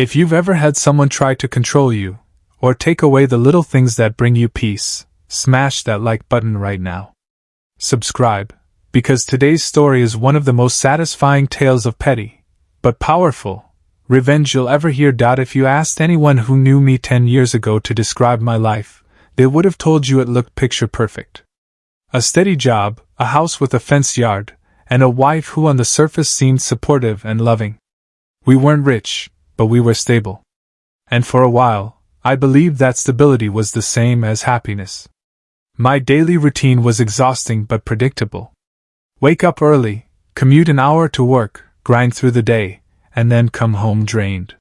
If you've ever had someone try to control you, or take away the little things that bring you peace, smash that like button right now. Subscribe, because today's story is one of the most satisfying tales of petty, but powerful, revenge you'll ever hear. If you asked anyone who knew me 10 years ago to describe my life, they would have told you it looked picture perfect. A steady job, a house with a fenced yard, and a wife who on the surface seemed supportive and loving. We weren't rich, but we were stable. And for a while, I believed that stability was the same as happiness. My daily routine was exhausting but predictable. Wake up early, commute an hour to work, grind through the day, and then come home drained.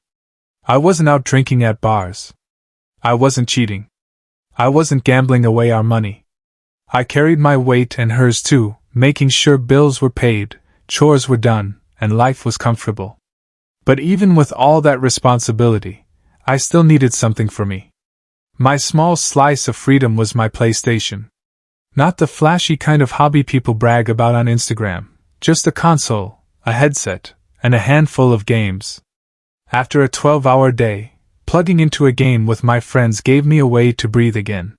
I wasn't out drinking at bars. I wasn't cheating. I wasn't gambling away our money. I carried my weight and hers too, making sure bills were paid, chores were done, and life was comfortable. But even with all that responsibility, I still needed something for me. My small slice of freedom was my PlayStation. Not the flashy kind of hobby people brag about on Instagram, just a console, a headset, and a handful of games. After a 12-hour day, plugging into a game with my friends gave me a way to breathe again.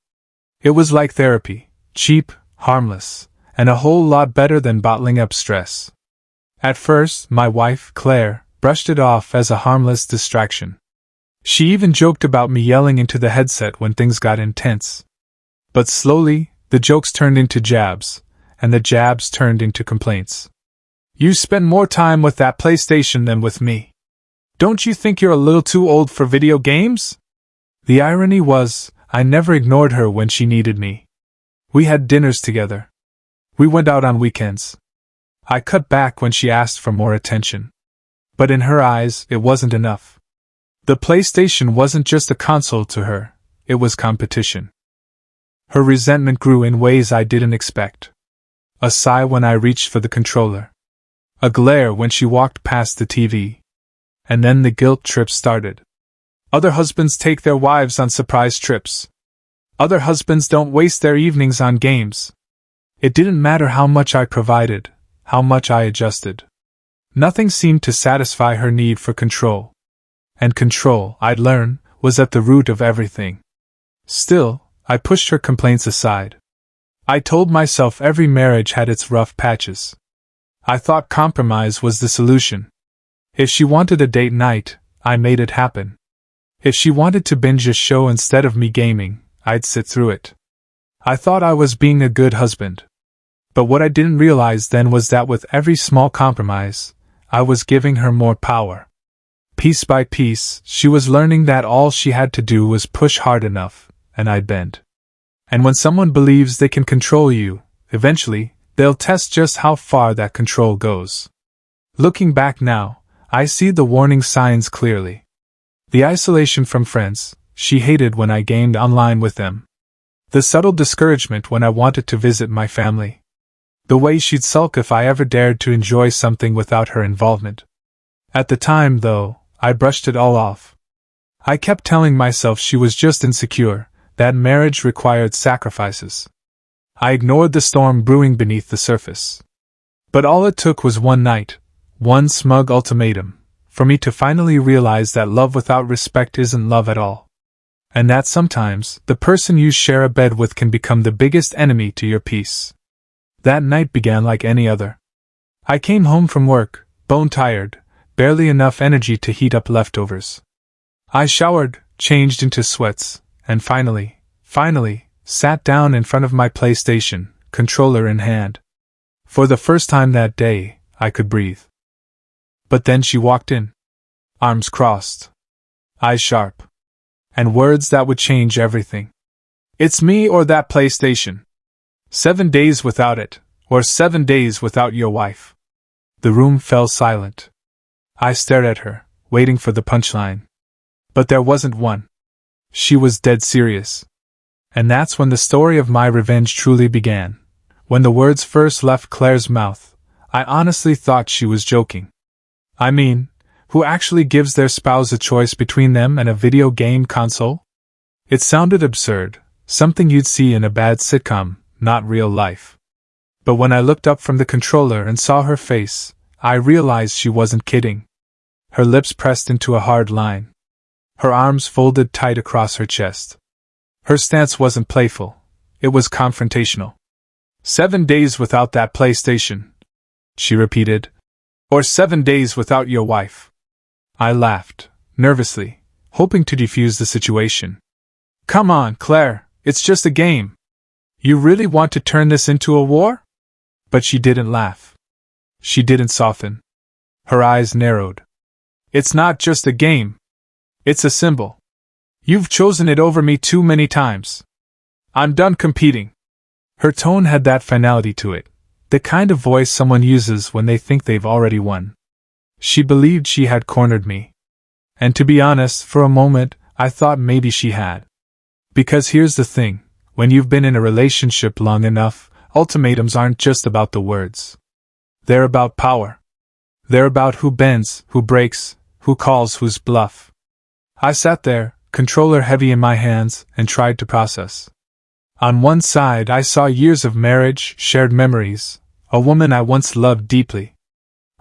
It was like therapy, cheap, harmless, and a whole lot better than bottling up stress. At first, my wife, Claire, brushed it off as a harmless distraction. She even joked about me yelling into the headset when things got intense. But slowly, the jokes turned into jabs, and the jabs turned into complaints. You spend more time with that PlayStation than with me. Don't you think you're a little too old for video games? The irony was, I never ignored her when she needed me. We had dinners together. We went out on weekends. I cut back when she asked for more attention. But in her eyes, it wasn't enough. The PlayStation wasn't just a console to her, it was competition. Her resentment grew in ways I didn't expect. A sigh when I reached for the controller. A glare when she walked past the TV. And then the guilt trip started. Other husbands take their wives on surprise trips. Other husbands don't waste their evenings on games. It didn't matter how much I provided, how much I adjusted. Nothing seemed to satisfy her need for control. And control, I'd learn, was at the root of everything. Still, I pushed her complaints aside. I told myself every marriage had its rough patches. I thought compromise was the solution. If she wanted a date night, I made it happen. If she wanted to binge a show instead of me gaming, I'd sit through it. I thought I was being a good husband. But what I didn't realize then was that with every small compromise, I was giving her more power. Piece by piece, she was learning that all she had to do was push hard enough, and I'd bend. And when someone believes they can control you, eventually, they'll test just how far that control goes. Looking back now, I see the warning signs clearly. The isolation from friends, she hated when I gamed online with them. The subtle discouragement when I wanted to visit my family. The way she'd sulk if I ever dared to enjoy something without her involvement. At the time, though, I brushed it all off. I kept telling myself she was just insecure, that marriage required sacrifices. I ignored the storm brewing beneath the surface. But all it took was one night, one smug ultimatum, for me to finally realize that love without respect isn't love at all. And that sometimes, the person you share a bed with can become the biggest enemy to your peace. That night began like any other. I came home from work, bone-tired, barely enough energy to heat up leftovers. I showered, changed into sweats, and finally, sat down in front of my PlayStation, controller in hand. For the first time that day, I could breathe. But then she walked in. Arms crossed. Eyes sharp. And words that would change everything. It's me or that PlayStation. 7 days without it, or 7 days without your wife. The room fell silent. I stared at her, waiting for the punchline. But there wasn't one. She was dead serious. And that's when the story of my revenge truly began. When the words first left Claire's mouth, I honestly thought she was joking. I mean, who actually gives their spouse a choice between them and a video game console? It sounded absurd, something you'd see in a bad sitcom, not real life. But when I looked up from the controller and saw her face, I realized she wasn't kidding. her lips pressed into a hard line. Her arms folded tight across her chest. Her stance wasn't playful, it was confrontational. 7 days without that PlayStation, she repeated. Or 7 days without your wife. I laughed, nervously, hoping to defuse the situation. Come on, Claire, it's just a game. You really want to turn this into a war? But she didn't laugh. She didn't soften. Her eyes narrowed. It's not just a game. It's a symbol. You've chosen it over me too many times. I'm done competing. Her tone had that finality to it, the kind of voice someone uses when they think they've already won. She believed she had cornered me. And to be honest, for a moment, I thought maybe she had. Because here's the thing, when you've been in a relationship long enough, ultimatums aren't just about the words. They're about power. They're about who bends, who breaks, who calls who's bluff. I sat there, controller heavy in my hands, and tried to process. On one side I saw years of marriage, shared memories, a woman I once loved deeply.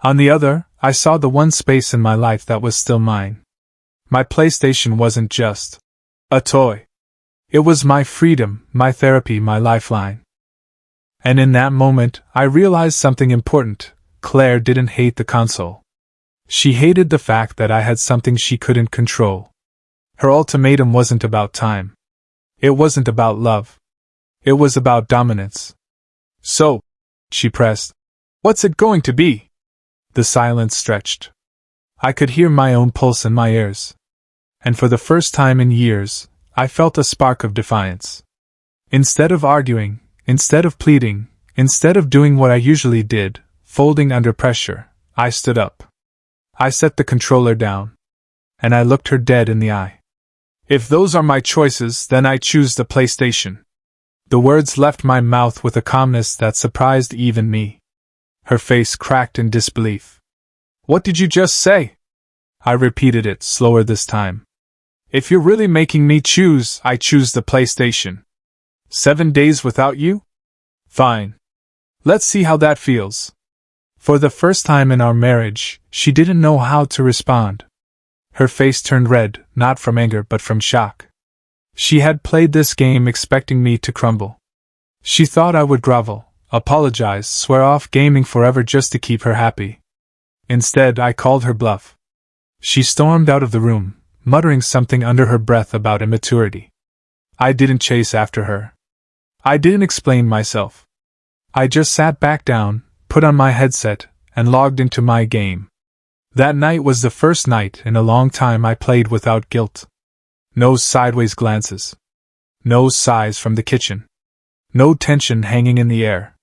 On the other, I saw the one space in my life that was still mine. My PlayStation wasn't just a toy. It was my freedom, my therapy, my lifeline. And in that moment, I realized something important. Claire didn't hate the console. She hated the fact that I had something she couldn't control. Her ultimatum wasn't about time. It wasn't about love. It was about dominance. So, she pressed, what's it going to be? The silence stretched. I could hear my own pulse in my ears. And for the first time in years, I felt a spark of defiance. Instead of arguing, instead of pleading, instead of doing what I usually did, folding under pressure, I stood up. I set the controller down. And I looked her dead in the eye. If those are my choices, then I choose the PlayStation. The words left my mouth with a calmness that surprised even me. Her face cracked in disbelief. What did you just say? I repeated it, slower this time. If you're really making me choose, I choose the PlayStation. 7 days without you? Fine. Let's see how that feels. For the first time in our marriage, she didn't know how to respond. Her face turned red, not from anger but from shock. She had played this game expecting me to crumble. She thought I would grovel, apologize, swear off gaming forever just to keep her happy. Instead, I called her bluff. She stormed out of the room, muttering something under her breath about immaturity. I didn't chase after her. I didn't explain myself. I just sat back down, put on my headset, and logged into my game. That night was the first night in a long time I played without guilt. No sideways glances. No sighs from the kitchen. No tension hanging in the air.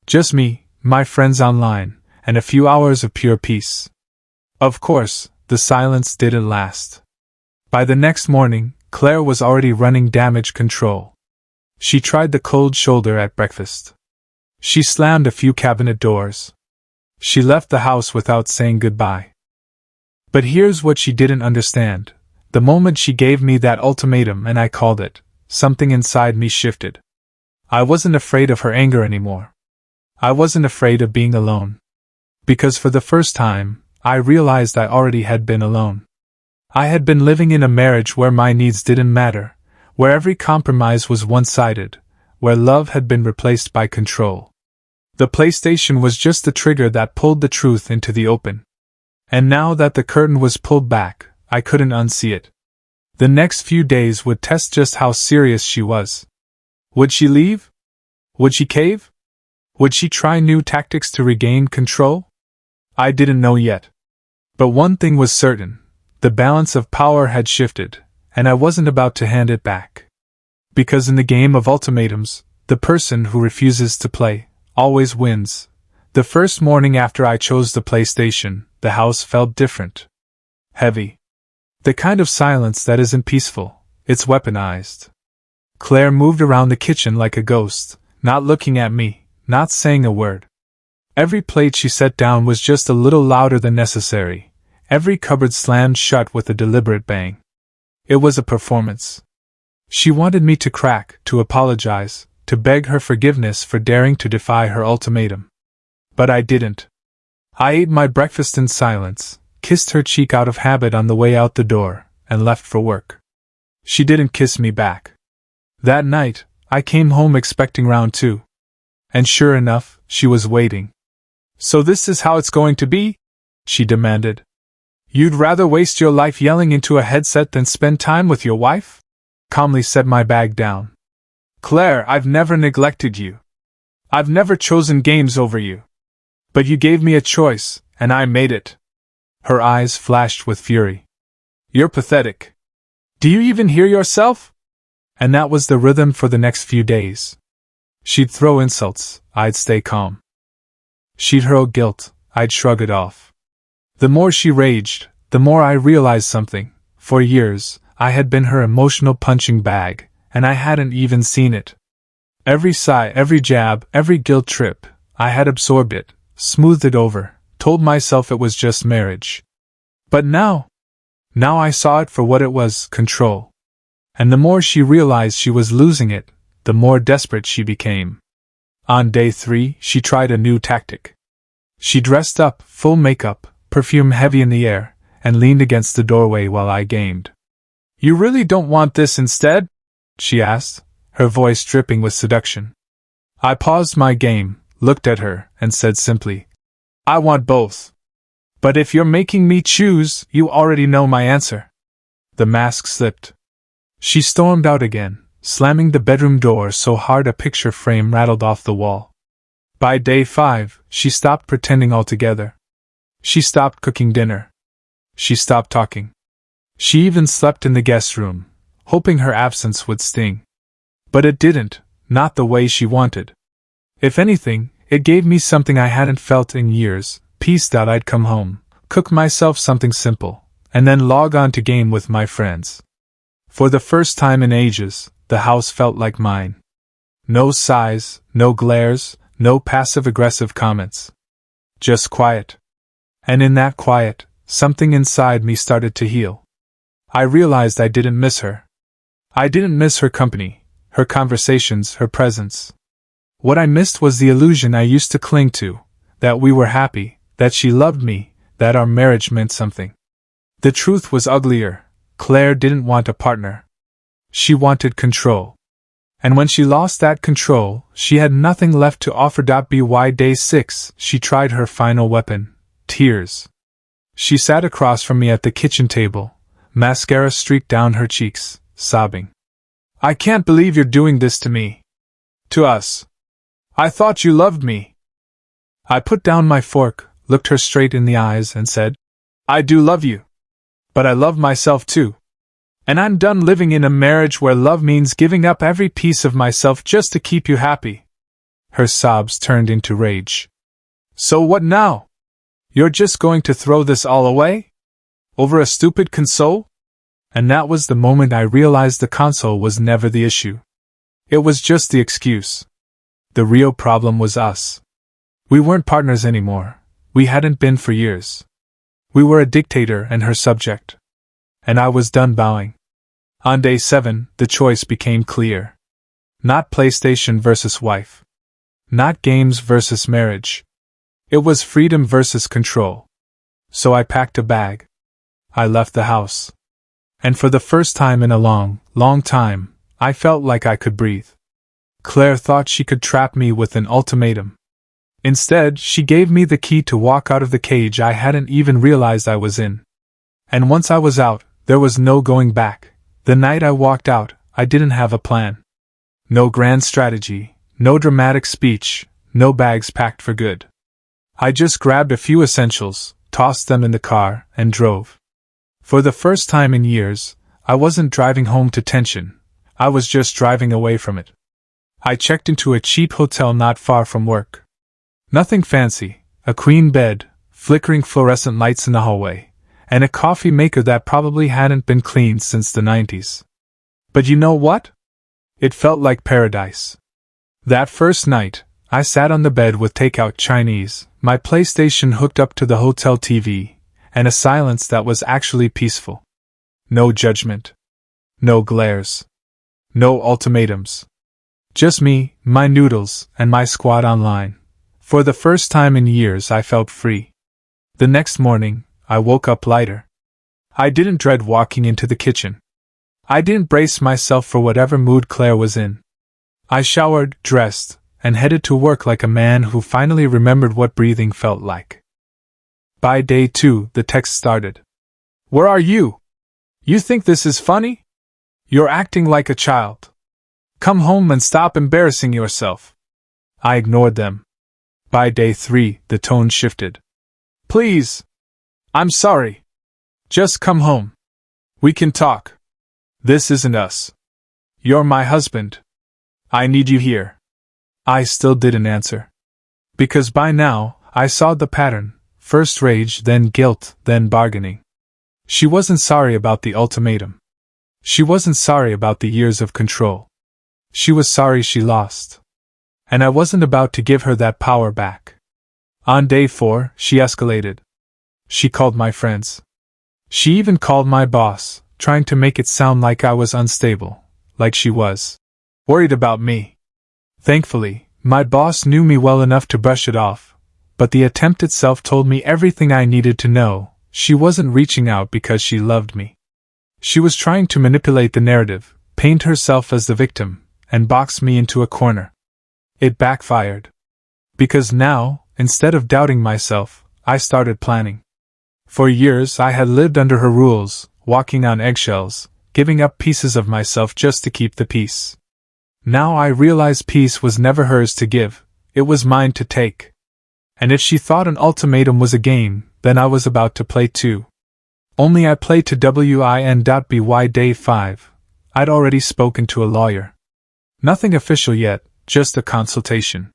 Just me, my friends online, and a few hours of pure peace. Of course, the silence didn't last. By the next morning, Claire was already running damage control. She tried the cold shoulder at breakfast. She slammed a few cabinet doors. She left the house without saying goodbye. But here's what she didn't understand. The moment she gave me that ultimatum and I called it, something inside me shifted. I wasn't afraid of her anger anymore. I wasn't afraid of being alone. Because for the first time, I realized I already had been alone. I had been living in a marriage where my needs didn't matter, where every compromise was one-sided, where love had been replaced by control. The PlayStation was just the trigger that pulled the truth into the open. And now that the curtain was pulled back, I couldn't unsee it. The next few days would test just how serious she was. Would she leave? Would she cave? Would she try new tactics to regain control? I didn't know yet. But one thing was certain. The balance of power had shifted, and I wasn't about to hand it back. Because in the game of ultimatums, the person who refuses to play always wins. The first morning after I chose the PlayStation, the house felt different. Heavy. The kind of silence that isn't peaceful, it's weaponized. Claire moved around the kitchen like a ghost, not looking at me, not saying a word. Every plate she set down was just a little louder than necessary. Every cupboard slammed shut with a deliberate bang. It was a performance. She wanted me to crack, to apologize, to beg her forgiveness for daring to defy her ultimatum. But I didn't. I ate my breakfast in silence, kissed her cheek out of habit on the way out the door, and left for work. She didn't kiss me back. That night, I came home expecting round 2. And sure enough, she was waiting. "So this is how it's going to be?" she demanded. "You'd rather waste your life yelling into a headset than spend time with your wife?" Calmly set my bag down. "Claire, I've never neglected you. I've never chosen games over you. But you gave me a choice, and I made it." Her eyes flashed with fury. "You're pathetic. Do you even hear yourself?" And that was the rhythm for the next few days. She'd throw insults, I'd stay calm. She'd hurl guilt, I'd shrug it off. The more she raged, the more I realized something. For years, I had been her emotional punching bag, and I hadn't even seen it. Every sigh, every jab, every guilt trip, I had absorbed it, smoothed it over, told myself it was just marriage. But now I saw it for what it was, control. And the more she realized she was losing it, the more desperate she became. On day 3, she tried a new tactic. She dressed up, full makeup, perfume heavy in the air, and leaned against the doorway while I gamed. "You really don't want this instead?" she asked, her voice dripping with seduction. I paused my game, looked at her, and said simply, "I want both. But if you're making me choose, you already know my answer." The mask slipped. She stormed out again, slamming the bedroom door so hard a picture frame rattled off the wall. By day 5, she stopped pretending altogether. She stopped cooking dinner. She stopped talking. She even slept in the guest room, hoping her absence would sting. But it didn't, not the way she wanted. If anything, it gave me something I hadn't felt in years, peace. I'd come home, cook myself something simple, and then log on to game with my friends. For the first time in ages, the house felt like mine. No sighs, no glares, no passive-aggressive comments. Just quiet. And in that quiet, something inside me started to heal. I realized I didn't miss her. I didn't miss her company, her conversations, her presence. What I missed was the illusion I used to cling to, that we were happy, that she loved me, that our marriage meant something. The truth was uglier. Claire didn't want a partner. She wanted control. And when she lost that control, she had nothing left to offer. By day 6, she tried her final weapon, tears. She sat across from me at the kitchen table, mascara streaked down her cheeks, sobbing. "I can't believe you're doing this to me. To us. I thought you loved me." I put down my fork, looked her straight in the eyes, and said, "I do love you. But I love myself too. And I'm done living in a marriage where love means giving up every piece of myself just to keep you happy." Her sobs turned into rage. "So what now? You're just going to throw this all away? Over a stupid console?" And that was the moment I realized the console was never the issue. It was just the excuse. The real problem was us. We weren't partners anymore. We hadn't been for years. We were a dictator and her subject. And I was done bowing. On day 7, the choice became clear. Not PlayStation versus wife. Not games versus marriage. It was freedom versus control. So I packed a bag. I left the house. And for the first time in a long, long time, I felt like I could breathe. Claire thought she could trap me with an ultimatum. Instead, she gave me the key to walk out of the cage I hadn't even realized I was in. And once I was out, there was no going back. The night I walked out, I didn't have a plan. No grand strategy, no dramatic speech, no bags packed for good. I just grabbed a few essentials, tossed them in the car, and drove. For the first time in years, I wasn't driving home to tension. I was just driving away from it. I checked into a cheap hotel not far from work. Nothing fancy, a queen bed, flickering fluorescent lights in the hallway, and a coffee maker that probably hadn't been cleaned since the 90s. But you know what? It felt like paradise. That first night, I sat on the bed with takeout Chinese, my PlayStation hooked up to the hotel TV, and a silence that was actually peaceful. No judgment. No glares. No ultimatums. Just me, my noodles, and my squad online. For the first time in years I felt free. The next morning, I woke up lighter. I didn't dread walking into the kitchen. I didn't brace myself for whatever mood Claire was in. I showered, dressed, and headed to work like a man who finally remembered what breathing felt like. By day 2, the text started. "Where are you? You think this is funny? You're acting like a child. Come home and stop embarrassing yourself." I ignored them. By day 3, the tone shifted. "Please. I'm sorry. Just come home. We can talk. This isn't us. You're my husband. I need you here." I still didn't answer. Because by now, I saw the pattern. First rage, then guilt, then bargaining. She wasn't sorry about the ultimatum. She wasn't sorry about the years of control. She was sorry she lost. And I wasn't about to give her that power back. On day 4, she escalated. She called my friends. She even called my boss, trying to make it sound like I was unstable, like she was worried about me. Thankfully, my boss knew me well enough to brush it off, but the attempt itself told me everything I needed to know. She wasn't reaching out because she loved me. She was trying to manipulate the narrative, paint herself as the victim, and box me into a corner. It backfired. Because now, instead of doubting myself, I started planning. For years I had lived under her rules, walking on eggshells, giving up pieces of myself just to keep the peace. Now I realized peace was never hers to give, it was mine to take. And if she thought an ultimatum was a game, then I was about to play too. Only I played to win.by day 5. I'd already spoken to a lawyer. Nothing official yet, just a consultation.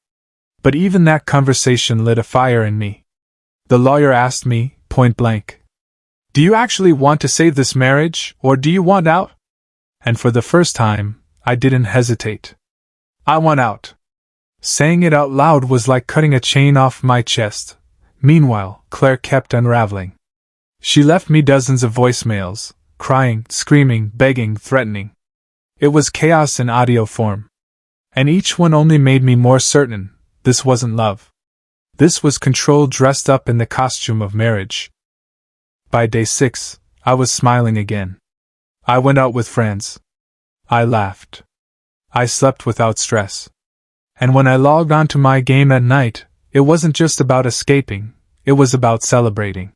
But even that conversation lit a fire in me. The lawyer asked me, point blank, "Do you actually want to save this marriage, or do you want out?" And for the first time, I didn't hesitate. I want out. Saying it out loud was like cutting a chain off my chest. Meanwhile, Claire kept unraveling. She left me dozens of voicemails, crying, screaming, begging, threatening. It was chaos in audio form. And each one only made me more certain, this wasn't love. This was control dressed up in the costume of marriage. By day 6, I was smiling again. I went out with friends. I laughed. I slept without stress. And when I logged onto my game at night, it wasn't just about escaping, it was about celebrating.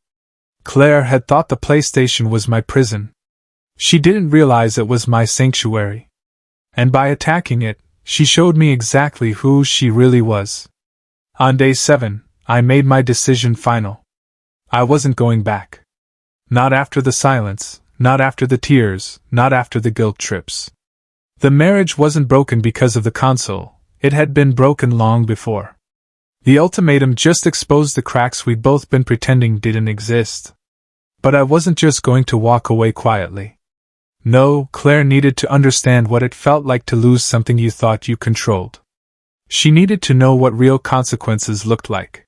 Claire had thought the PlayStation was my prison. She didn't realize it was my sanctuary. And by attacking it, she showed me exactly who she really was. On day 7, I made my decision final. I wasn't going back. Not after the silence, not after the tears, not after the guilt trips. The marriage wasn't broken because of the console, it had been broken long before. The ultimatum just exposed the cracks we'd both been pretending didn't exist. But I wasn't just going to walk away quietly. No, Claire needed to understand what it felt like to lose something you thought you controlled. She needed to know what real consequences looked like.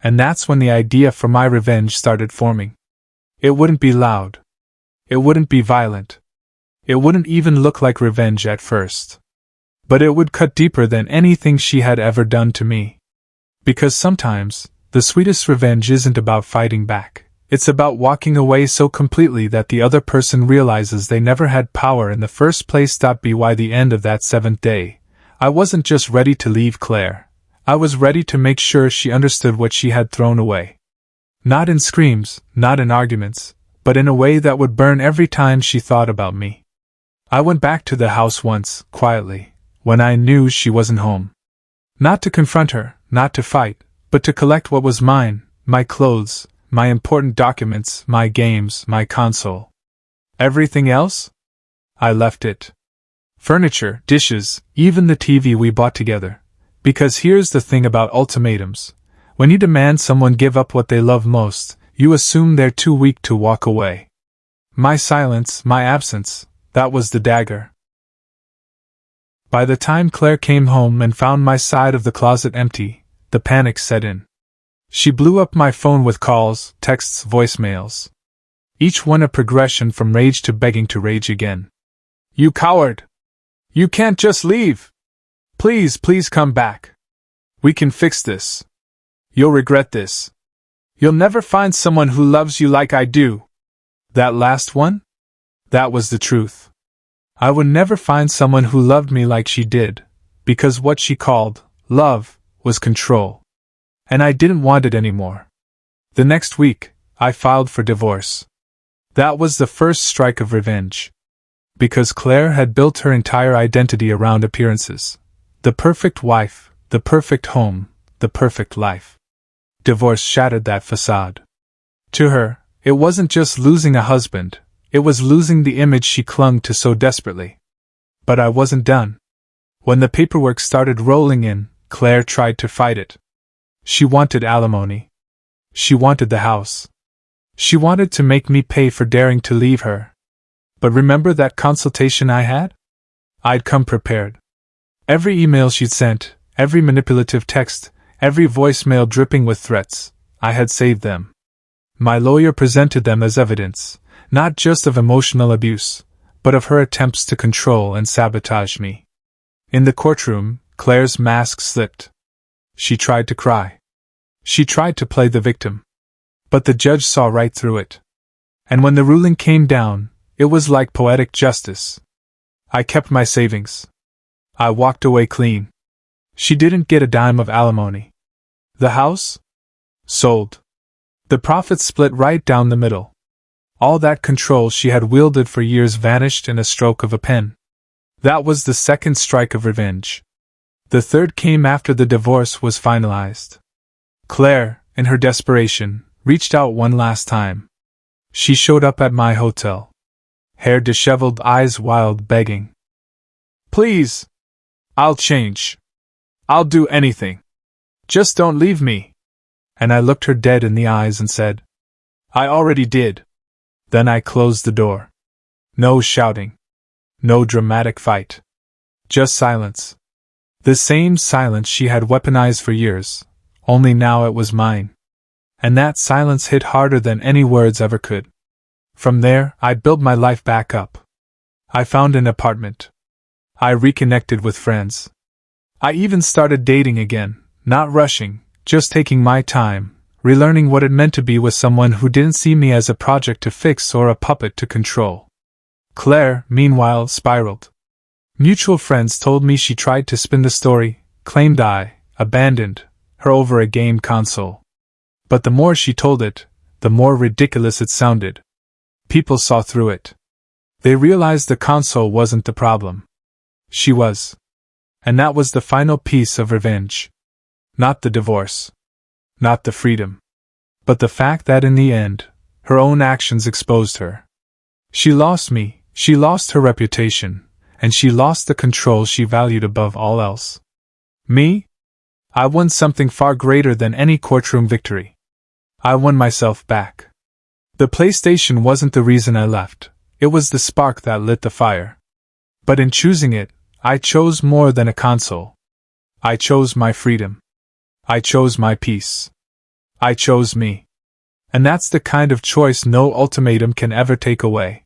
And that's when the idea for my revenge started forming. It wouldn't be loud. It wouldn't be violent. It wouldn't even look like revenge at first. But it would cut deeper than anything she had ever done to me. Because sometimes, the sweetest revenge isn't about fighting back. It's about walking away so completely that the other person realizes they never had power in the first place. By the end of that 7th day, I wasn't just ready to leave Claire. I was ready to make sure she understood what she had thrown away. Not in screams, not in arguments, but in a way that would burn every time she thought about me. I went back to the house once, quietly, when I knew she wasn't home. Not to confront her, not to fight, but to collect what was mine, my clothes, my important documents, my games, my console. Everything else? I left it. Furniture, dishes, even the TV we bought together. Because here's the thing about ultimatums. When you demand someone give up what they love most, you assume they're too weak to walk away. My silence, my absence, that was the dagger. By the time Claire came home and found my side of the closet empty, the panic set in. She blew up my phone with calls, texts, voicemails. Each one a progression from rage to begging to rage again. "You coward! You can't just leave! Please come back! We can fix this! You'll regret this! You'll never find someone who loves you like I do. That last one? That was the truth. I would never find someone who loved me like she did, because what she called love was control. And I didn't want it anymore. The next week, I filed for divorce. That was the first strike of revenge. Because Claire had built her entire identity around appearances. The perfect wife, the perfect home, the perfect life. Divorce shattered that facade. To her, it wasn't just losing a husband, it was losing the image she clung to so desperately. But I wasn't done. When the paperwork started rolling in, Claire tried to fight it. She wanted alimony. She wanted the house. She wanted to make me pay for daring to leave her. But remember that consultation I had? I'd come prepared. Every email she'd sent, every manipulative text, every voicemail dripping with threats, I had saved them. My lawyer presented them as evidence, not just of emotional abuse, but of her attempts to control and sabotage me. In the courtroom, Claire's mask slipped. She tried to cry. She tried to play the victim. But the judge saw right through it. And when the ruling came down, it was like poetic justice. I kept my savings. I walked away clean. She didn't get a dime of alimony. The house? Sold. The profits split right down the middle. All that control she had wielded for years vanished in a stroke of a pen. That was the second strike of revenge. The third came after the divorce was finalized. Claire, in her desperation, reached out one last time. She showed up at my hotel. Hair disheveled, eyes wild, begging. Please! I'll change. I'll do anything. Just don't leave me. And I looked her dead in the eyes and said, I already did. Then I closed the door. No shouting. No dramatic fight. Just silence. The same silence she had weaponized for years, only now it was mine. And that silence hit harder than any words ever could. From there, I built my life back up. I found an apartment. I reconnected with friends. I even started dating again, not rushing, just taking my time, relearning what it meant to be with someone who didn't see me as a project to fix or a puppet to control. Claire, meanwhile, spiraled. Mutual friends told me she tried to spin the story, claimed I abandoned her over a game console. But the more she told it, the more ridiculous it sounded. People saw through it. They realized the console wasn't the problem. She was. And that was the final piece of revenge. Not the divorce. Not the freedom. But the fact that in the end, her own actions exposed her. She lost me, she lost her reputation, and she lost the control she valued above all else. Me? I won something far greater than any courtroom victory. I won myself back. The PlayStation wasn't the reason I left, it was the spark that lit the fire. But in choosing it, I chose more than a console. I chose my freedom. I chose my peace. I chose me. And that's the kind of choice no ultimatum can ever take away.